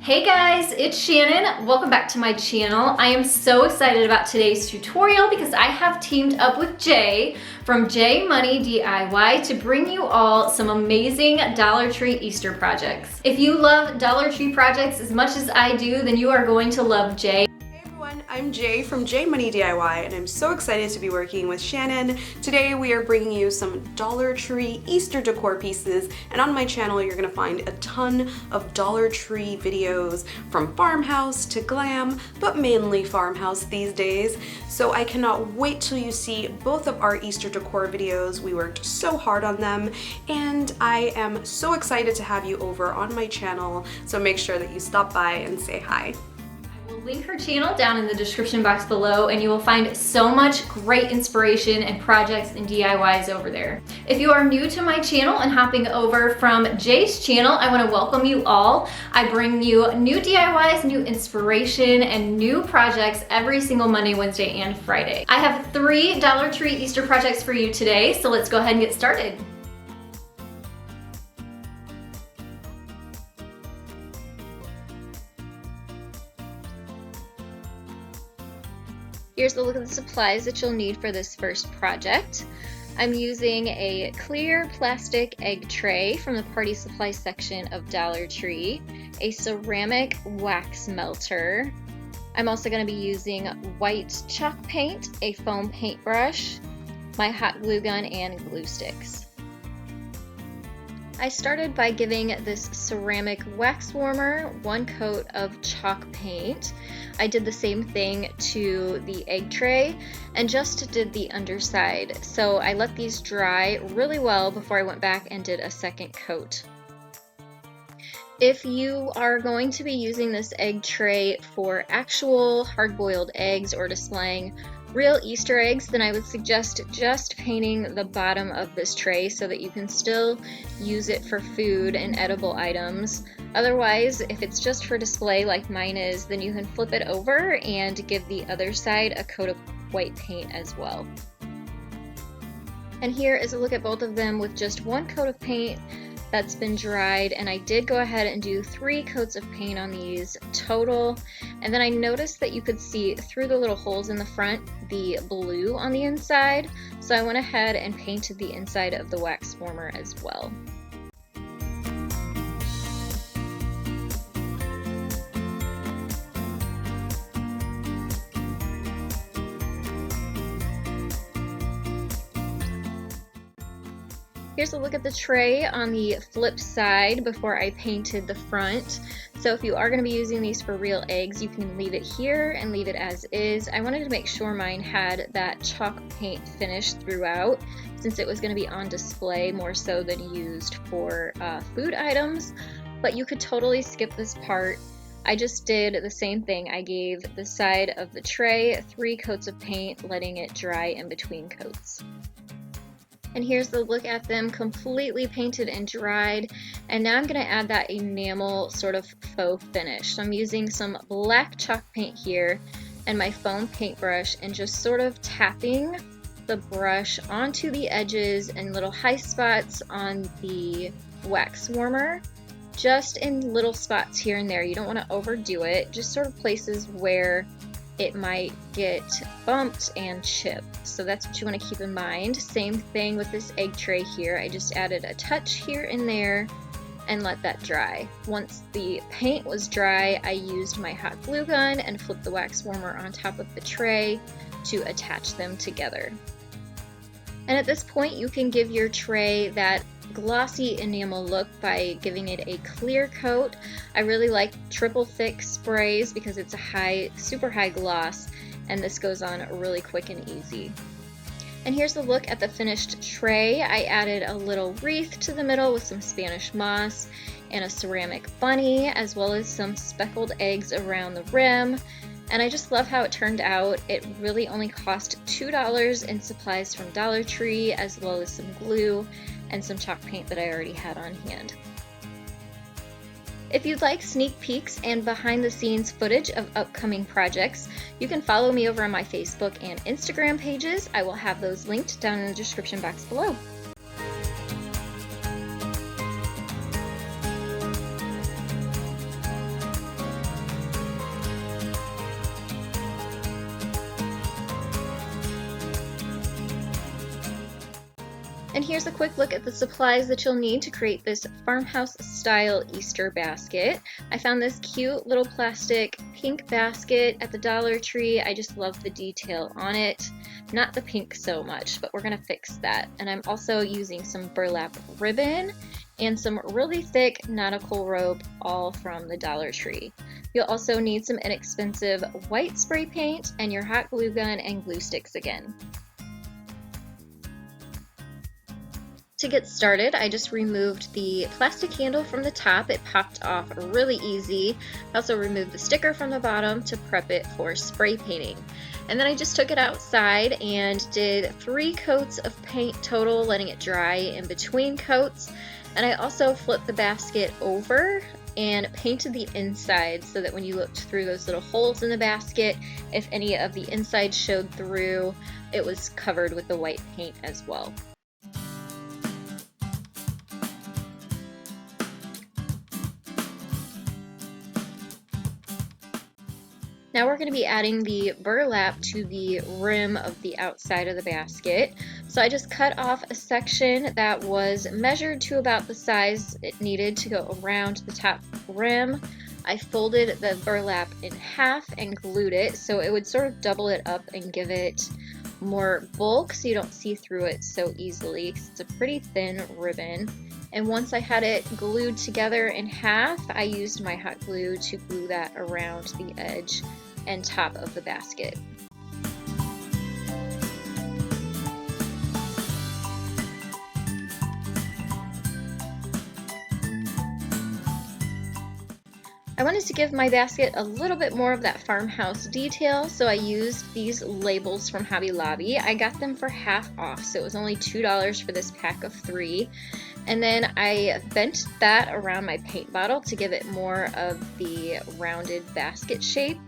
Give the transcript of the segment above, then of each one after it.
Hey guys, it's Shannon. Welcome back to my channel. I am so excited about today's tutorial because I have teamed up with Jay from Munee DIY to bring you all some amazing Dollar Tree Easter projects. If you love Dollar Tree projects as much as I do, then you are going to love Jay. Hey everyone, I'm Jay from Munee DIY and I'm so excited to be working with Shannon. Today we are bringing you some Dollar Tree Easter decor pieces, and on my channel you're going to find a ton of Dollar Tree videos from farmhouse to glam, but mainly farmhouse these days. So I cannot wait till you see both of our Easter decor videos. We worked so hard on them and I am so excited to have you over on my channel, so make sure that you stop by and say hi. Link her channel down in the description box below and you will find so much great inspiration and projects and DIYs over there. If you are new to my channel and hopping over from Jay's channel, I want to welcome you all. I bring you new DIYs, new inspiration, and new projects every single Monday, Wednesday, and Friday. I have 3 Dollar Tree Easter projects for you today, so let's go ahead and get started. Here's a look at the supplies that you'll need for this first project. I'm using a clear plastic egg tray from the party supply section of Dollar Tree, a ceramic wax melter. I'm also going to be using white chalk paint, a foam paintbrush, my hot glue gun, and glue sticks. I started by giving this ceramic wax warmer 1 coat of chalk paint. I did the same thing to the egg tray and just did the underside. So I let these dry really well before I went back and did a second coat. If you are going to be using this egg tray for actual hard-boiled eggs or displaying real Easter eggs, then I would suggest just painting the bottom of this tray so that you can still use it for food and edible items. Otherwise, if it's just for display like mine is, then you can flip it over and give the other side a coat of white paint as well. And here is a look at both of them with just 1 coat of paint that's been dried, and I did go ahead and do 3 coats of paint on these total. And then I noticed that you could see through the little holes in the front the blue on the inside, so I went ahead and painted the inside of the wax warmer as well. Here's a look at the tray on the flip side before I painted the front. So if you are going to be using these for real eggs, you can leave it here and leave it as is. I wanted to make sure mine had that chalk paint finish throughout, since it was going to be on display more so than used for food items. But you could totally skip this part. I just did the same thing. I gave the side of the tray 3 coats of paint, letting it dry in between coats. And here's the look at them completely painted and dried. And now I'm going to add that enamel sort of faux finish. So I'm using some black chalk paint here and my foam paintbrush and just sort of tapping the brush onto the edges and little high spots on the wax warmer. Just in little spots here and there. You don't want to overdo it. Just sort of places where it might get bumped and chipped. So that's what you want to keep in mind. Same thing with this egg tray here. I just added a touch here and there and let that dry. Once the paint was dry, I used my hot glue gun and flipped the wax warmer on top of the tray to attach them together. And at this point, you can give your tray that glossy enamel look by giving it a clear coat. I really like triple thick sprays because it's a super high gloss, and this goes on really quick and easy. And here's a look at the finished tray. I added a little wreath to the middle with some Spanish moss and a ceramic bunny, as well as some speckled eggs around the rim. And I just love how it turned out. It really only cost $2 in supplies from Dollar Tree, as well as some glue and some chalk paint that I already had on hand. If you'd like sneak peeks and behind the scenes footage of upcoming projects, you can follow me over on my Facebook and Instagram pages. I will have those linked down in the description box below. And here's a quick look at the supplies that you'll need to create this farmhouse style Easter basket. I found this cute little plastic pink basket at the Dollar Tree. I just love the detail on it. Not the pink so much, but we're gonna fix that. And I'm also using some burlap ribbon and some really thick nautical rope, all from the Dollar Tree. You'll also need some inexpensive white spray paint and your hot glue gun and glue sticks again. To get started, I just removed the plastic handle from the top. It popped off really easy. I also removed the sticker from the bottom to prep it for spray painting. And then I just took it outside and did 3 coats of paint total, letting it dry in between coats. And I also flipped the basket over and painted the inside so that when you looked through those little holes in the basket, if any of the inside showed through, it was covered with the white paint as well. Now we're going to be adding the burlap to the rim of the outside of the basket. So I just cut off a section that was measured to about the size it needed to go around the top rim. I folded the burlap in half and glued it so it would sort of double it up and give it more bulk so you don't see through it so easily, because it's a pretty thin ribbon. And once I had it glued together in half, I used my hot glue to glue that around the edge and top of the basket. I wanted to give my basket a little bit more of that farmhouse detail, so I used these labels from Hobby Lobby. I got them for half off, so it was only $2 for this pack of 3. And then I bent that around my paint bottle to give it more of the rounded basket shape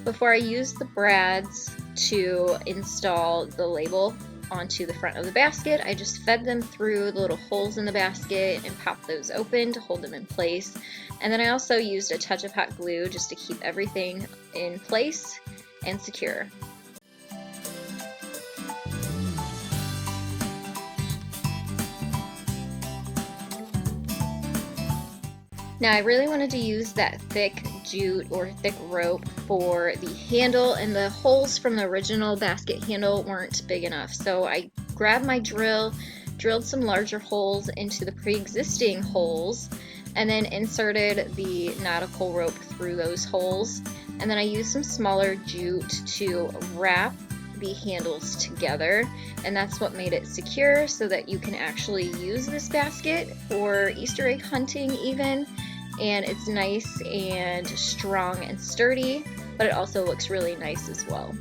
before I used the brads to install the label onto the front of the basket. I just fed them through the little holes in the basket and popped those open to hold them in place. And then I also used a touch of hot glue just to keep everything in place and secure. Now I really wanted to use that thick jute or thick rope for the handle, and the holes from the original basket handle weren't big enough. So I grabbed my drill, drilled some larger holes into the pre-existing holes, and then inserted the nautical rope through those holes. And then I used some smaller jute to wrap the handles together, and that's what made it secure so that you can actually use this basket for Easter egg hunting even. And it's nice and strong and sturdy, but it also looks really nice as well.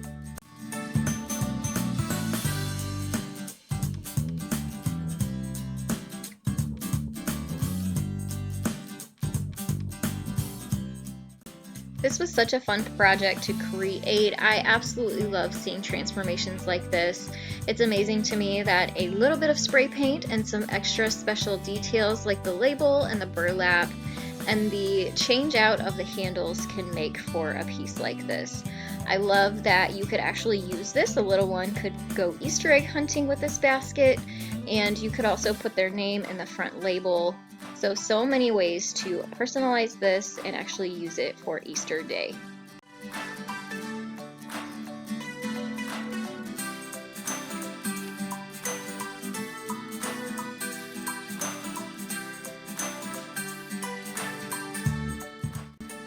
This was such a fun project to create. I absolutely love seeing transformations like this. It's amazing to me that a little bit of spray paint and some extra special details like the label and the burlap and the change out of the handles can make for a piece like this. I love that you could actually use this. A little one could go Easter egg hunting with this basket, and you could also put their name in the front label. So many ways to personalize this and actually use it for Easter Day.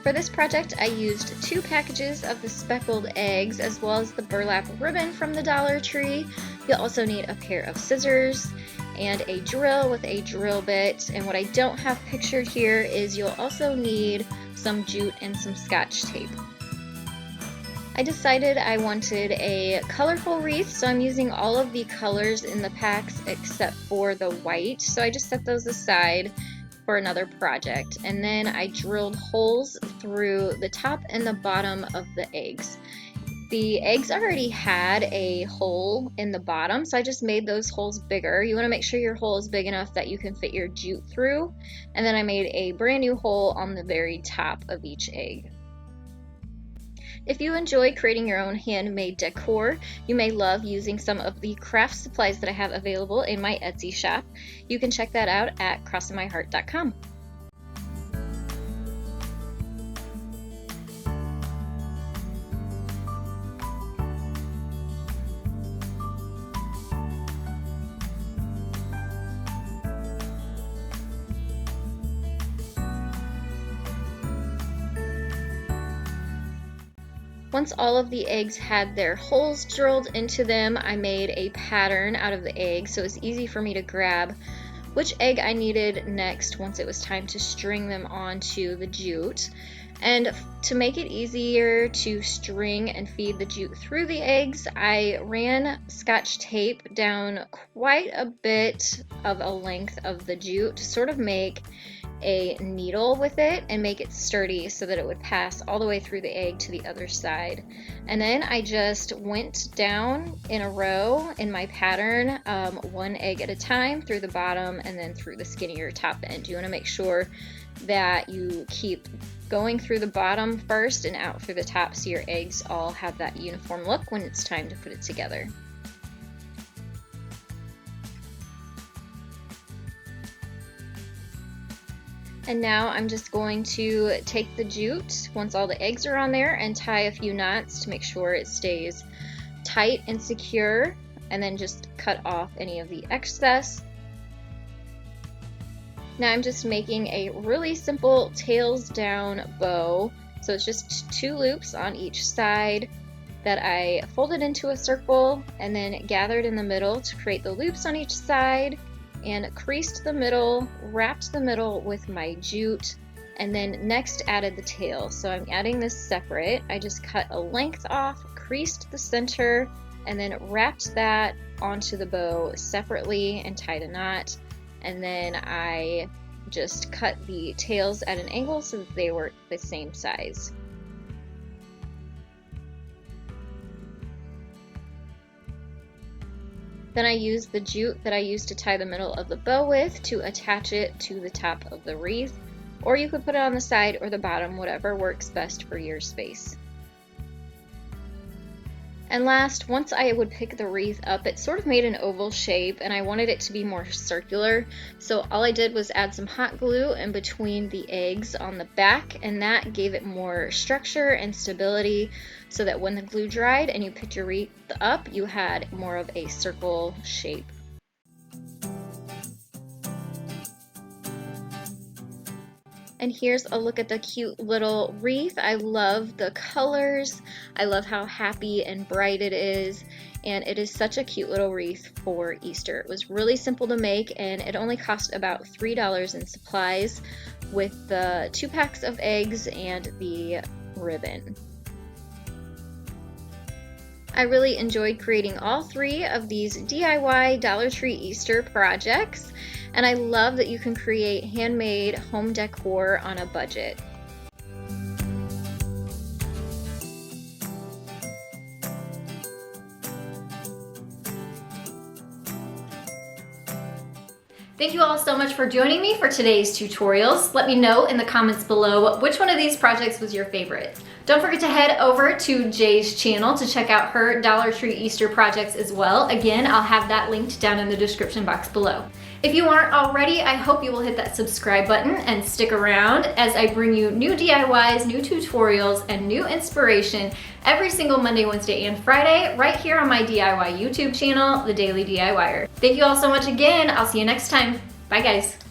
For this project, I used 2 packages of the speckled eggs as well as the burlap ribbon from the Dollar Tree. You'll also need a pair of scissors and a drill with a drill bit. And what I don't have pictured here is you'll also need some jute and some Scotch tape. I decided I wanted a colorful wreath, so I'm using all of the colors in the packs except for the white. So I just set those aside for another project. And then I drilled holes through the top and the bottom of the eggs. The eggs already had a hole in the bottom, so I just made those holes bigger. You want to make sure your hole is big enough that you can fit your jute through. And then I made a brand new hole on the very top of each egg. If you enjoy creating your own handmade decor, you may love using some of the craft supplies that I have available in my Etsy shop. You can check that out at crossingmyheart.com. Once all of the eggs had their holes drilled into them, I made a pattern out of the eggs, so it was easy for me to grab which egg I needed next once it was time to string them onto the jute. And to make it easier to string and feed the jute through the eggs, I ran Scotch tape down quite a bit of a length of the jute to sort of make a needle with it and make it sturdy so that it would pass all the way through the egg to the other side. And then I just went down in a row in my pattern, one egg at a time through the bottom and then through the skinnier top end. You want to make sure that you keep going through the bottom first and out through the top so your eggs all have that uniform look when it's time to put it together. And now I'm just going to take the jute once all the eggs are on there and tie a few knots to make sure it stays tight and secure, and then just cut off any of the excess. Now I'm just making a really simple tails down bow. So it's just 2 loops on each side that I folded into a circle and then gathered in the middle to create the loops on each side, and creased the middle, wrapped the middle with my jute, and then next added the tail. So I'm adding this separate. I just cut a length off, creased the center, and then wrapped that onto the bow separately and tied a knot. And then I just cut the tails at an angle so that they were the same size. Then I used the jute that I used to tie the middle of the bow with to attach it to the top of the wreath, or you could put it on the side or the bottom, whatever works best for your space. And last, once I would pick the wreath up, it sort of made an oval shape and I wanted it to be more circular. So all I did was add some hot glue in between the eggs on the back, and that gave it more structure and stability so that when the glue dried and you picked your wreath up, you had more of a circle shape. And here's a look at the cute little wreath. I love the colors. I love how happy and bright it is. And it is such a cute little wreath for Easter. It was really simple to make and it only cost about $3 in supplies with the 2 packs of eggs and the ribbon. I really enjoyed creating all 3 of these DIY Dollar Tree Easter projects, and I love that you can create handmade home decor on a budget. Thank you all so much for joining me for today's tutorials. Let me know in the comments below which one of these projects was your favorite. Don't forget to head over to Jay's channel to check out her Dollar Tree Easter projects as well. Again, I'll have that linked down in the description box below. If you aren't already, I hope you will hit that subscribe button and stick around as I bring you new DIYs, new tutorials, and new inspiration every single Monday, Wednesday, and Friday right here on my DIY YouTube channel, The Daily DIYer. Thank you all so much again. I'll see you next time. Bye guys.